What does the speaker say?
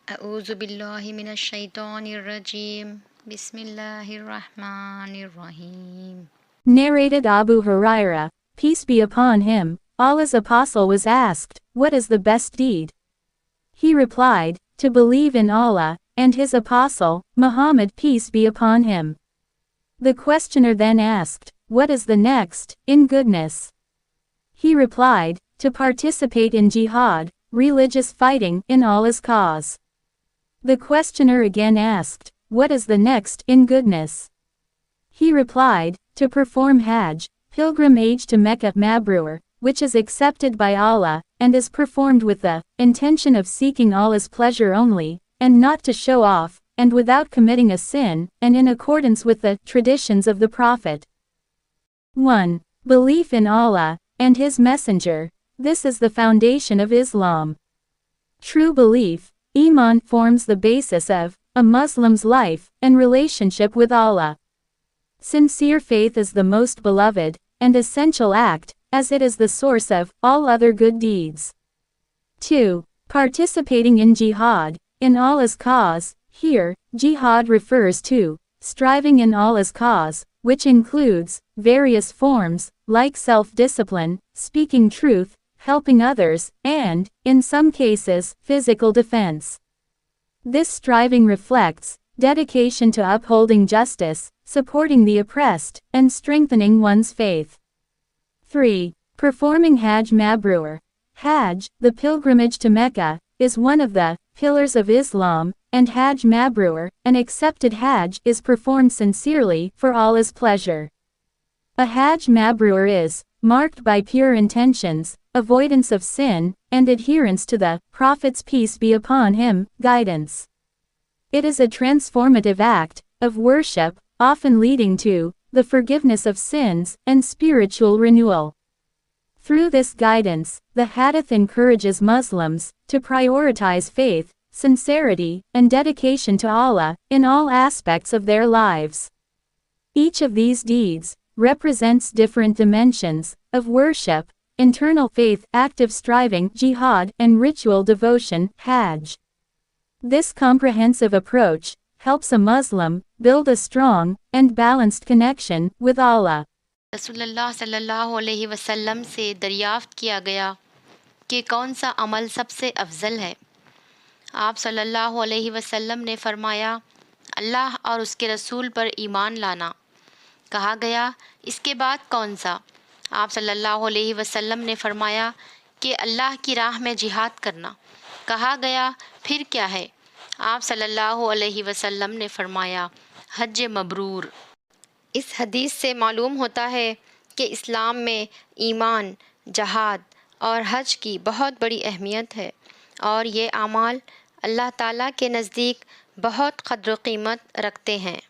अऊज़ु बिल्लाहि मिनश शैतानिर रजीम बिस्मिल्लाहिर रहमानिर रहीम. Narrated Abu Huraira, peace be upon him, Allah's apostle was asked, "What is the best deed?" He replied, "To believe in Allah, and His apostle, Muhammad peace be upon him." The questioner then asked, "What is the next, in goodness?" He replied, "To participate in jihad, religious fighting, in Allah's cause." The questioner again asked, "What is the next, in goodness?" He replied, "To perform Hajj, pilgrimage to Mecca Mabrur, which is accepted by Allah, and is performed with the intention of seeking Allah's pleasure only, and not to show off, and without committing a sin, and in accordance with the traditions of the Prophet." 1. Belief in Allah and His Messenger. This is the foundation of Islam. True belief, Imaan, forms the basis of a Muslim's life and relationship with Allah. Sincere faith is the most beloved and essential act, as it is the source of all other good deeds. 2. Participating in jihad, in Allah's cause. Here, jihad refers to striving in Allah's cause, which includes various forms, like self-discipline, speaking truth, helping others, and, in some cases, physical defense. This striving reflects dedication to upholding justice, supporting the oppressed, and strengthening one's faith. 3. Performing Hajj Mabrur. Hajj, the pilgrimage to Mecca, is one of the pillars of Islam, and Hajj Mabrur, an accepted Hajj, is performed sincerely for Allah's pleasure. A Hajj Mabrur is marked by pure intentions, avoidance of sin, and adherence to the Prophet's peace be upon him guidance. It is a transformative act of worship, often leading to the forgiveness of sins and spiritual renewal. Through this guidance, the Hadith encourages Muslims to prioritize faith, sincerity, and dedication to Allah in all aspects of their lives. Each of these deeds represents different dimensions of worship: internal faith, active striving, jihad, and ritual devotion, Hajj. This comprehensive approach helps a Muslim build a strong and balanced connection with Allah. रसूलुल्लाह सल्लल्लाहु अलैहि वसल्लम से दरियाफ्त किया गया कि कौन सा अमल सबसे अफजल है। आप सल्लल्लाहु अलैहि वसल्लम ने फरमाया, अल्लाह और उसके रसूल पर ईमान लाना। कहा गया, इसके बाद कौन सा? आप सल्लल्लाहु अलैहि वसल्लम ने फरमाया कि अल्लाह की राह में जिहाद करना। कहा गया, फिर क्या है? आप सल्लल्लाहु अलैहि वसल्लम ने फरमाया, हज मबरूर। इस हदीस से मालूम होता है कि इस्लाम में ईमान, जहाद और हज की बहुत बड़ी अहमियत है, और ये आमाल अल्लाह ताला के नज़दीक बहुत क़द्र क़ीमत रखते हैं।